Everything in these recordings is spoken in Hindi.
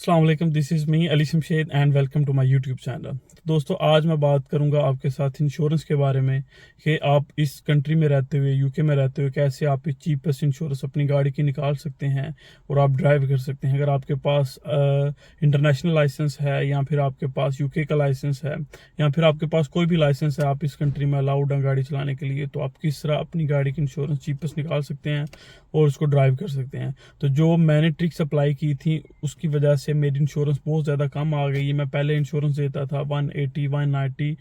अस्सलाम वालेकुम, this is me Ali Shamshed and welcome to my YouTube channel. दोस्तों, आज मैं बात करूंगा आपके साथ इंश्योरेंस के बारे में कि आप इस कंट्री में रहते हुए, यूके में रहते हुए, कैसे आप इस चीपेस्ट इंश्योरेंस अपनी गाड़ी की निकाल सकते हैं और आप ड्राइव कर सकते हैं। अगर आपके पास इंटरनेशनल लाइसेंस है या फिर आपके पास यूके का लाइसेंस है या फिर आपके पास कोई भी लाइसेंस है, आप इस कंट्री में अलाउड हैं गाड़ी चलाने के लिए, तो आप किस तरह अपनी गाड़ी की इंश्योरेंस चीपेस्ट निकाल सकते हैं और उसको ड्राइव कर सकते हैं। तो जो मैंने ट्रिक्स अप्लाई की थी उसकी वजह से मेरी इंश्योरेंस बहुत ज़्यादा कम आ गई है। मैं पहले इंश्योरेंस देता था 180, 190,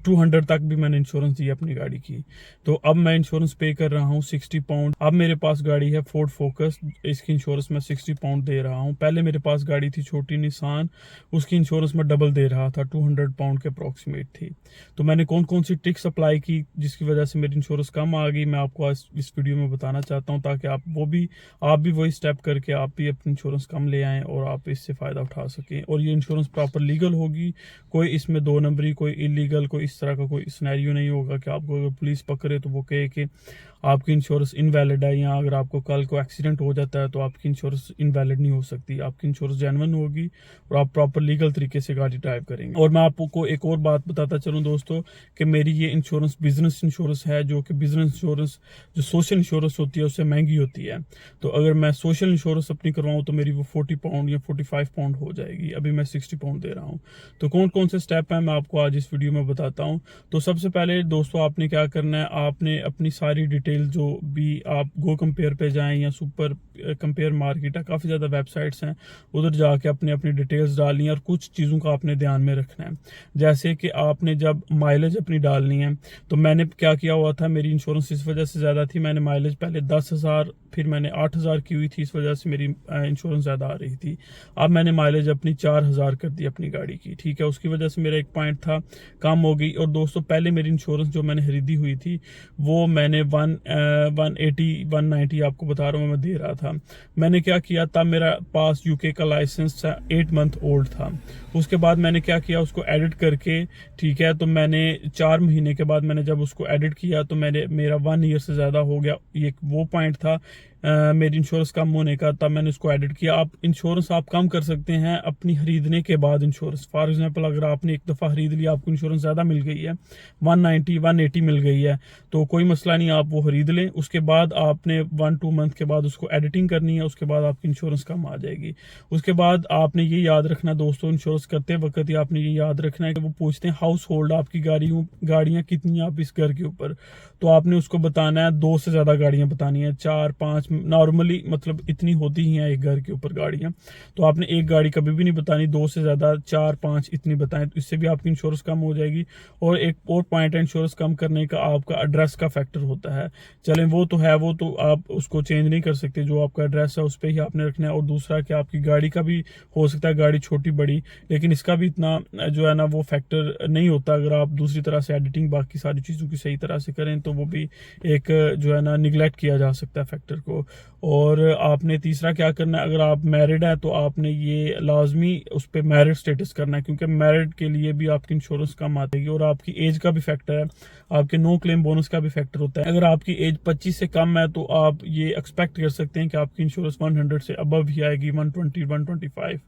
200 तक भी मैंने इंश्योरेंस दी अपनी गाड़ी की। तो अब मैं इंश्योरेंस पे कर रहा हूँ 60 पाउंड। अब मेरे पास गाड़ी है फोर्ड फोकस, इसकी इंश्योरेंस मैं 60 पाउंड दे रहा हूँ। पहले मेरे पास गाड़ी थी छोटी निसान, उसकी इंश्योरेंस मैं डबल दे रहा था, 200 पाउंड के अप्रॉक्सीमेट थी। तो मैंने कौन कौन सी ट्रिक्स अप्लाई की जिसकी वजह से मेरी इंश्योरेंस कम आ गई, मैं आपको आज इस वीडियो में बताना चाहता हूँ, ताकि आप भी वही स्टेप करके आप भी अपनी इंश्योरेंस कम ले आएँ और आप इससे फ़ायदा उठा सकें। और ये इंश्योरेंस प्रॉपर लीगल होगी, कोई इसमें दो नंबरी, कोई इलीगल, कोई इस तरह का कोई सिनेरियो नहीं होगा कि आपको अगर पुलिस पकड़े तो वो कहे कि आपकी इंश्योरेंस इनवैलिड है, या अगर आपको कल को एक्सीडेंट हो जाता है तो आपकी इंश्योरेंस इनवैलिड नहीं हो सकती। आपकी इंश्योरेंस जेन्युइन होगी और आप प्रॉपर लीगल तरीके से गाड़ी ड्राइव करेंगे। और मैं आपको एक और बात बताता चलूँ दोस्तों, कि मेरी ये इंश्योरेंस बिजनेस इंश्योरेंस है, जो कि बिजनेस इंश्योरेंस जो सोशल इंश्योरेंस होती है उससे महंगी होती है। तो अगर मैं सोशल इंश्योरेंस अपनी करवाऊँ तो मेरी वो 40 पाउंड या 45 पाउंड हो जाएगी। अभी मैं 60 पाउंड दे रहा हूँ। तो कौन कौन से स्टेप हैं मैं आपको आज इस वीडियो में बताता हूँ। तो सबसे पहले दोस्तों, आपने क्या करना है, आपने अपनी सारी डिटेल, जो भी आप गो कंपेयर पे जाएं या सुपर कंपेयर मार्केट है, काफ़ी ज़्यादा वेबसाइट्स हैं, उधर जाके अपनी अपनी डिटेल्स डालनी है। और कुछ चीज़ों का आपने ध्यान में रखना है, जैसे कि आपने जब माइलेज अपनी डालनी है, तो मैंने क्या किया हुआ था, मेरी इंश्योरेंस इस वजह से ज़्यादा थी, मैंने माइलेज पहले 10,000 फिर मैंने 8,000 की हुई थी, इस वजह से मेरी इंश्योरेंस ज़्यादा आ रही थी। अब मैंने माइलेज अपनी 4,000 कर दी अपनी गाड़ी की, ठीक है, उसकी वजह से मेरा एक पॉइंट था कम हो गई। और दोस्तों, पहले मेरी इंश्योरेंस जो मैंने खरीदी हुई थी वो मैंने 180, 190 आपको बता रहा हूँ मैं दे रहा था। मैंने क्या किया, तब मेरा पास यूके का लाइसेंस 8 मंथ ओल्ड था। उसके बाद मैंने क्या किया, उसको एडिट करके, ठीक है, तो मैंने 4 महीने के बाद मैंने जब उसको एडिट किया तो मेरा 1 ईयर से ज़्यादा हो गया। ये वो पॉइंट था मेरी इंश्योरेंस कम होने का, तब मैंने उसको एडिट किया। आप इंश्योरेंस आप कम कर सकते हैं अपनी खरीदने के बाद इंश्योरेंस। फॉर एग्जांपल, अगर आपने एक दफ़ा खरीद लिया, आपको इंश्योरेंस ज़्यादा मिल गई है, 190, 180 मिल गई है, तो कोई मसला नहीं, आप वो खरीद लें। उसके बाद आपने 1-2 मंथ के बाद उसको एडिटिंग करनी है, उसके बाद आपकी इंश्योरेंस कम आ जाएगी। उसके बाद आपने ये याद रखना दोस्तों, इंश्योरेंस करते वक्त ही आपने ये याद रखना है कि वो पूछते हैं हाउस होल्ड, आपकी गाड़ियाँ कितनी आप इस घर के ऊपर, तो आपने उसको बताना है 2 से ज़्यादा गाड़ियाँ बतानी है, 4-5 नॉर्मली, मतलब इतनी होती ही हैं एक घर के ऊपर गाड़ियाँ। तो आपने एक गाड़ी कभी भी नहीं बतानी, 2 से ज़्यादा, 4-5 इतनी बताएं, तो इससे भी आपकी इंश्योरेंस कम हो जाएगी। और एक और पॉइंट है इंश्योरेंस कम करने का, आपका एड्रेस का फैक्टर होता है। चलें, वो तो है, वो तो आप उसको चेंज नहीं कर सकते, जो आपका एड्रेस है उस पर ही आपने रखना है। और दूसरा कि आपकी गाड़ी का भी हो सकता है गाड़ी छोटी बड़ी, लेकिन इसका भी इतना जो है ना वो फैक्टर नहीं होता। अगर आप दूसरी तरह से एडिटिंग बाकी सारी चीज़ों की सही तरह से करें तो वो भी एक जो है ना निगलेक्ट किया जा सकता है फैक्टर को। और आपने तीसरा क्या करना है, अगर आप मैरिड है तो आपने ये लाजमी उस पर मैरिड स्टेटस करना है, क्योंकि मैरिड के लिए भी आपकी इंश्योरेंस कम आएगी। और आपकी एज का भी फैक्टर है, आपके नो क्लेम बोनस का भी फैक्टर होता है। अगर आपकी एज 25 से कम है तो आप ये एक्सपेक्ट कर सकते हैं कि आपकी इंश्योरेंस 100 से अबव ही आएगी, 120, 125।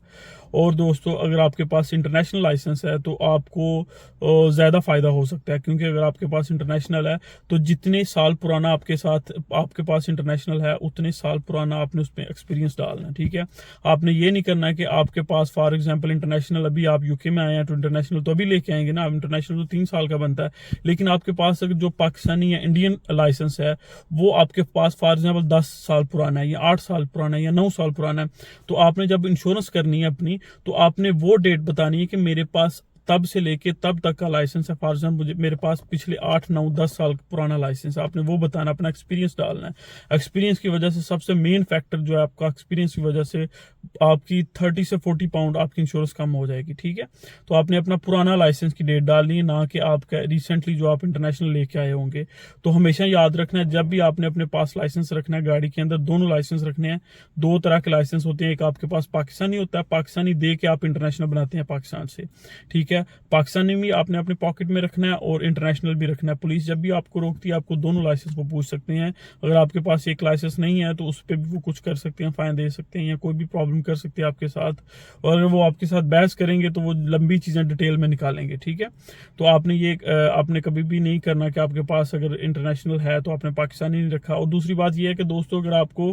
और दोस्तों, अगर आपके पास इंटरनेशनल लाइसेंस है तो आपको ज़्यादा फ़ायदा हो सकता है, क्योंकि अगर आपके पास इंटरनेशनल है तो जितने साल पुराना आपके पास इंटरनेशनल है, उतने साल पुराना आपने उसमें एक्सपीरियंस डालना है, ठीक है। आपने ये नहीं करना है कि आपके पास फॉर एग्जांपल इंटरनेशनल, अभी आप यूके में आए हैं तो इंटरनेशनल तो अभी लेके आएंगे ना, इंटरनेशनल तो 3 साल का बनता है, लेकिन आपके पास अगर जो पाकिस्तानी या इंडियन लाइसेंस है वो आपके पास फॉर एग्जाम्पल 10 साल पुराना है या 8 साल पुराना है या 9 साल पुराना है, तो आपने जब इंश्योरेंस करनी है अपनी, तो आपने वो डेट बतानी है कि मेरे पास तब से लेके तब तक का लाइसेंस है। फॉर एग्जाम्पल मुझे मेरे पास पिछले 8-9-10 साल पुराना लाइसेंस है, आपने वो बताना, अपना एक्सपीरियंस डालना है। एक्सपीरियंस की वजह से सबसे मेन फैक्टर जो है आपका एक्सपीरियंस की वजह से आपकी 30 से 40 पाउंड आपकी इंश्योरेंस कम हो जाएगी, ठीक है। तो आपने अपना पुराना लाइसेंस की डेट डालनी है, ना कि आपका रिसेंटली जो आप इंटरनेशनल लेके आए होंगे। तो हमेशा याद रखना है, जब भी आपने अपने पास लाइसेंस रखना है गाड़ी के अंदर, दोनों लाइसेंस रखने हैं। 2 तरह के लाइसेंस होते हैं, एक आपके पास पाकिस्तानी होता है, पाकिस्तानी दे के आप इंटरनेशनल बनाते हैं पाकिस्तान से, ठीक है। पाकिस्तानी भी आपने अपने पॉकेट में रखना है और इंटरनेशनल भी रखना है। पुलिस जब भी आपको रोकती है आपको दोनों लाइसेंस को पूछ सकते हैं। अगर आपके पास एक लाइसेंस नहीं है तो उस पर भी वो कुछ कर सकते हैं, फाइन दे सकते हैं या कोई भी प्रॉब्लम प्रॉब्लम कर सकते हैं आपके साथ, और अगर वो आपके साथ बहस करेंगे तो वो लंबी चीज़ें डिटेल में निकालेंगे, ठीक है। तो आपने ये आपने कभी भी नहीं करना कि आपके पास अगर इंटरनेशनल है तो आपने पाकिस्तानी नहीं रखा। और दूसरी बात ये है कि दोस्तों, अगर आपको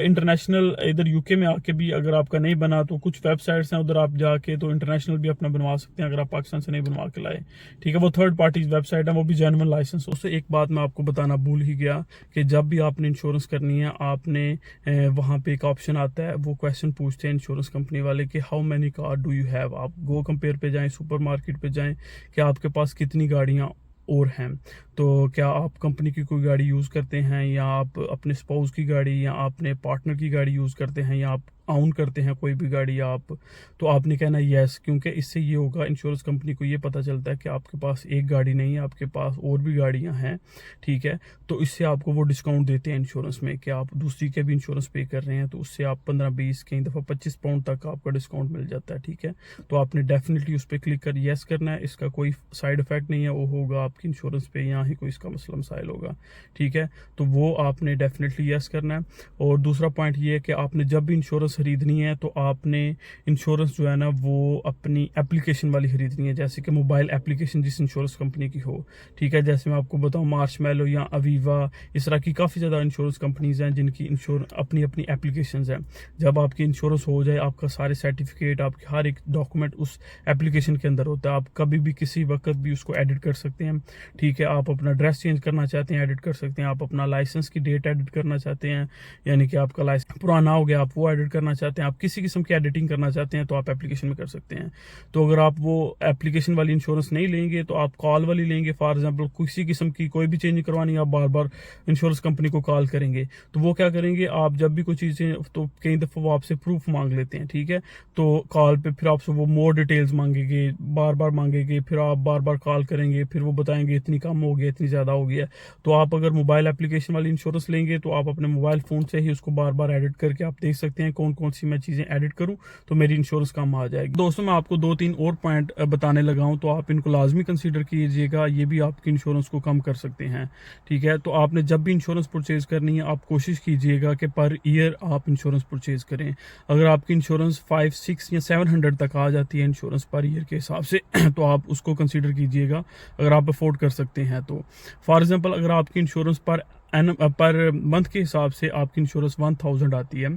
इंटरनेशनल इधर यूके में आके भी अगर आपका नहीं बना तो कुछ वेबसाइट्स हैं उधर आप जाके तो इंटरनेशनल भी अपना बनवा सकते हैं अगर आप पाकिस्तान से नहीं बनवा के लाए, ठीक है। वो थर्ड पार्टी वेबसाइट है, वो भी जेन्युइन लाइसेंस। उससे एक बात मैं आपको बताना भूल ही गया कि जब भी आपने इंश्योरेंस करनी है, आपने वहाँ पे एक ऑप्शन आता है, वो क्वेश्चन पूछते हैं इंश्योरेंस कंपनी वाले कि how many car do you have. आप गो कंपेयर पे जाएं, सुपरमार्केट पे जाएं कि आपके पास कितनी गाड़ियाँ और हैं। तो क्या आप कंपनी की कोई गाड़ी यूज़ करते हैं, या आप अपने स्पाउस की गाड़ी या अपने पार्टनर की गाड़ी यूज़ करते हैं, या आप ऑन करते हैं कोई भी गाड़ी आप, तो आपने कहना यस, क्योंकि इससे ये होगा, इंश्योरेंस कंपनी को ये पता चलता है कि आपके पास एक गाड़ी नहीं है, आपके पास और भी गाड़ियां हैं, ठीक है। तो इससे आपको वो डिस्काउंट देते हैं इंश्योरेंस में कि आप दूसरी के भी इंश्योरेंस पे कर रहे हैं, तो उससे आप 15-20 कई दफ़ा 25 पाउंड तक आपका डिस्काउंट मिल जाता है, ठीक है। तो आपने डेफिनेटली उस पर क्लिक कर यस करना है। इसका कोई साइड इफेक्ट नहीं है, वो होगा आपकी इंश्योरेंस पे, यहाँ ही कोई इसका मसला मसाइल होगा, ठीक है। तो वो आपने डेफिनेटली यस करना है। और दूसरा पॉइंट ये है कि आपने जब भी इंश्योरेंस खरीदनी है तो आपने इंश्योरेंस जो है ना वो अपनी एप्लीकेशन वाली खरीदनी है, जैसे कि मोबाइल एप्लीकेशन जिस इंश्योरेंस कंपनी की हो, ठीक है। जैसे मैं आपको बताऊं, मार्शमैलो या अवीवा, इस तरह की काफ़ी ज़्यादा इंश्योरेंस कंपनीज हैं जिनकी अपनी अपनी एप्लीकेशंस हैं। जब आपकी इंश्योरेंस हो जाए, आपका सारे सर्टिफिकेट, आपके हर एक डॉक्यूमेंट उस एप्लीकेशन के अंदर होता है, आप कभी भी किसी वक्त भी उसको एडिट कर सकते हैं, ठीक है। आप अपना एड्रेस चेंज करना चाहते हैं, एडिट कर सकते हैं। आप अपना लाइसेंस की डेट एडिट करना चाहते हैं, यानी कि आपका लाइसेंस पुराना हो गया, आप वो एडिट करना चाहते हैं, आप किसी किस्म की एडिटिंग करना चाहते हैं तो आप एप्लीकेशन में कर सकते हैं। तो अगर आप वो एप्लीकेशन वाली इंश्योरेंस नहीं लेंगे तो आप कॉल वाली लेंगे, फॉर एग्जांपल किसी किस्म की कोई भी चेंज करवानी, आप बार बार इंश्योरेंस कंपनी को कॉल करेंगे, तो वो क्या करेंगे, आप जब भी कोई चीज़ें, तो कई दफ़ा वो आपसे प्रूफ मांग लेते हैं, ठीक है। तो कॉल पे फिर आपसे वो मोर डिटेल्स मांगेंगे, बार बार मांगेंगे, फिर आप बार बार कॉल करेंगे, फिर वो बताएंगे इतनी कम हो गया, इतनी ज़्यादा हो गया। तो आप अगर मोबाइल एप्लीकेशन वाली इंश्योरेंस लेंगे तो आप अपने मोबाइल फ़ोन से ही उसको बार बार एडिट करके आप देख सकते हैं कौन कौन सी मैं चीज़ें एडिट करूं तो मेरी इंश्योरेंस काम आ जाएगी। दोस्तों, मैं आपको 2-3 और पॉइंट बताने लगा हूं, तो आप इनको लाजमी कंसीडर कीजिएगा, ये भी आपकी इंश्योरेंस को कम कर सकते हैं, ठीक है। तो आपने जब भी इंश्योरेंस परचेज करनी है, आप कोशिश कीजिएगा कि पर ईयर आप इंश्योरेंस परचेज करें। अगर आपकी इंश्योरेंस 5, 6 या 700 तक आ जाती है इंश्योरेंस पर ईयर के हिसाब से तो आप उसको कंसीडर कीजिएगा, अगर आप अफोर्ड कर सकते हैं तो। फॉर एग्जांपल, अगर आपकी इंश्योरेंस पर मंथ के हिसाब से आपकी इंश्योरेंस 1000 आती है,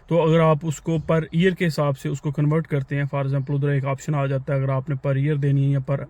तो अगर आप उसको पर ईयर के हिसाब से उसको कन्वर्ट करते हैं, फॉर एग्जांपल उधर एक ऑप्शन आ जाता है, अगर आपने पर ईयर देनी है या पर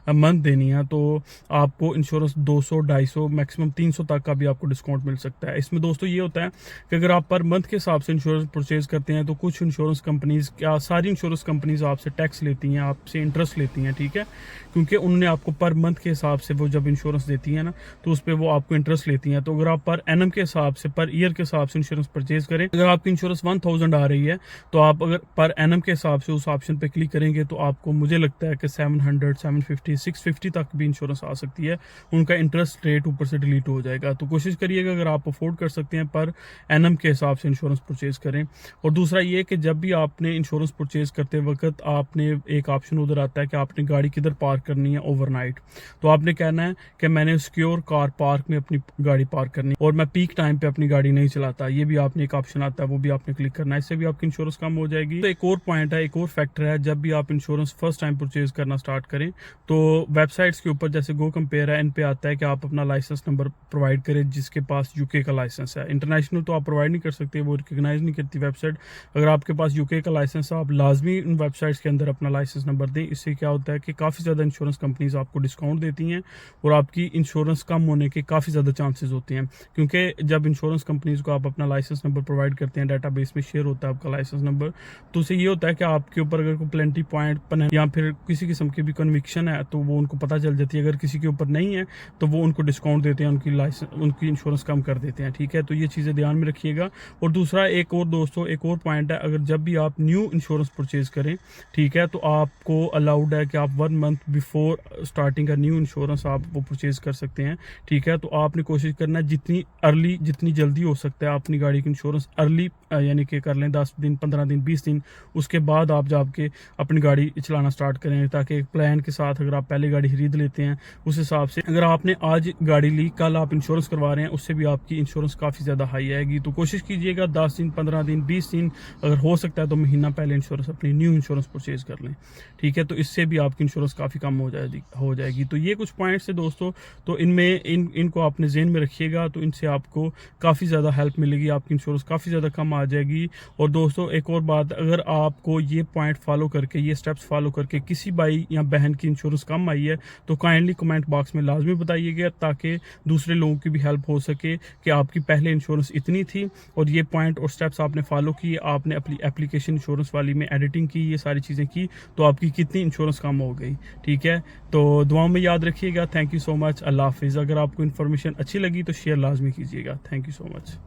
मंथ देनी है, तो आपको इंश्योरेंस 200, 250, मैक्सिमम 300 तक का भी आपको डिस्काउंट मिल सकता है। इसमें दोस्तों ये होता है कि अगर आप पर मंथ के हिसाब से इंश्योरेंस परचेज करते हैं तो कुछ इंश्योरेंस कंपनीज, क्या सारी इंश्योरेंस कंपनीज आपसे टैक्स लेती हैं, आपसे इंटरेस्ट लेती हैं, ठीक है, क्योंकि उन्होंने आपको पर मंथ के हिसाब से वो जब इंश्योरेंस देती है ना, तो उस पर वो आपको इंटरेस्ट लेती हैं। तो अगर आप पर एनम के हिसाब से, पर ईयर के हिसाब से इंश्योरेंस परचेज करें, अगर आपकी इंश्योरेंस 1000 आ रही है, तो आप अगर पर एनम के हिसाब से उस ऑप्शन पे क्लिक करेंगे तो आपको, मुझे लगता है कि 700, 750, 650 तक भी इंश्योरेंस आ सकती है। उनका इंटरेस्ट रेट ऊपर से डिलीट हो जाएगा। तो कोशिश करिएगा, अगर आप अफोर्ड कर सकते हैं, पर एनम के हिसाब से इंश्योरेंस परचेज करें। और दूसरा ये कि जब भी आपने इंश्योरेंस परचेज करते वक्त, आपने एक ऑप्शन उधर आता है कि आपने गाड़ी किधर पार्क करनी है ओवरनाइट। तो आपने कहना है कि मैंने सिक्योर कार पार्क में अपनी गाड़ी पार्क करनी और मैं पीक टाइम पे अपनी गाड़ी नहीं चलाता, ये भी आपने एक ऑप्शन आता है, वो भी आपने क्लिक करना है। इससे भी आपकी इंश्योरेंस कम हो जाएगी। तो एक और पॉइंट है, एक और फैक्टर है, जब भी आप इंश्योरेंस फर्स्ट टाइम परचेज करना स्टार्ट करें तो वेबसाइट्स के ऊपर, जैसे गो कंपेयर है, इन पे आता है कि आप अपना लाइसेंस नंबर प्रोवाइड करें जिसके पास यूके का लाइसेंस है। इंटरनेशनल तो आप प्रोवाइड नहीं कर सकते, वो रिकग्नाइज नहीं करती वेबसाइट। अगर आपके पास यूके का लाइसेंस है, आप लाजमी इन वेबसाइट्स के अंदर अपना लाइसेंस नंबर दें। इससे क्या होता है कि काफ़ी ज़्यादा इंश्योरेंस कंपनीज आपको डिस्काउंट देती हैं और आपकी इंश्योरेंस कम होने के काफ़ी ज़्यादा चांसेस होते हैं, क्योंकि जब इंश्योरेंस कंपनीज को आप अपना लाइसेंस नंबर प्रोवाइड करते हैं, डाटाबेस में शेयर होता है आपका लाइसेंस नंबर, तो उससे ये होता है कि आपके ऊपर अगर कोई प्लेंटी पॉइंट या फिर किसी किस्म की भी कन्विक्शन है तो वो उनको पता चल जाती है। अगर किसी के ऊपर नहीं है तो वो उनको डिस्काउंट देते हैं, उनकी इंश्योरेंस कम कर देते हैं, ठीक है। तो ये चीज़ें ध्यान में रखिएगा। और दूसरा एक और दोस्तों, एक और पॉइंट है, अगर जब भी आप न्यू इंश्योरेंस परचेज करें, ठीक है, तो आपको अलाउड है कि आप 1 मंथ बिफोर स्टार्टिंग का न्यू इंश्योरेंस आप वो परचेज कर सकते हैं, ठीक है। तो आपने कोशिश कोशिश करना है जितनी अर्ली, जितनी जल्दी हो सकता है अपनी गाड़ी की इंश्योरेंस अर्ली यानी कि कर लें, 10 दिन, 15 दिन, 20 दिन, उसके बाद आप जाके अपनी गाड़ी चलाना स्टार्ट करें, ताकि एक प्लान के साथ अगर आप पहले गाड़ी खरीद लेते हैं उस हिसाब से अगर आपने आज गाड़ी ली, कल आप इंश्योरेंस करवा रहे हैं, उससे भी आपकी इंश्योरेंस काफ़ी ज़्यादा हाई आएगी। तो कोशिश कीजिएगा 10 दिन, 15 दिन, 20 दिन, अगर हो सकता है तो महीना पहले इंश्योरेंस अपनी न्यू इंश्योरेंस परचेज कर लें, ठीक है। तो इससे भी आपकी इंश्योरेंस काफ़ी कम हो जाएगी। तो ये कुछ पॉइंट्स है दोस्तों, तो इनमें इनको आपने ज़हन में रखिएगा, तो इनसे आपको काफ़ी ज़्यादा हेल्प मिलेगी, आपकी इंश्योरेंस काफ़ी ज़्यादा कम आ जाएगी। और दोस्तों एक और बात, अगर आपको ये पॉइंट फॉलो करके, ये स्टेप्स फॉलो करके किसी भाई या बहन की इंश्योरेंस कम आई है तो काइंडली कमेंट बॉक्स में लाजमी बताइएगा, ताकि दूसरे लोगों की भी हेल्प हो सके कि आपकी पहले इंश्योरेंस इतनी थी और ये पॉइंट और स्टेप्स आपने फॉलो किए, आपने अपनी एप्लीकेशन इंश्योरेंस वाली में एडिटिंग की, ये सारी चीज़ें की, तो आपकी कितनी इंश्योरेंस कम हो गई, ठीक है। तो दुआओं में याद रखिएगा। Thank you so much. अल्लाह हाफिज़। अगर आपको इन्फॉर्मेशन अच्छी लगी तो शेयर लाजमी कीजिएगा। Thank you so much.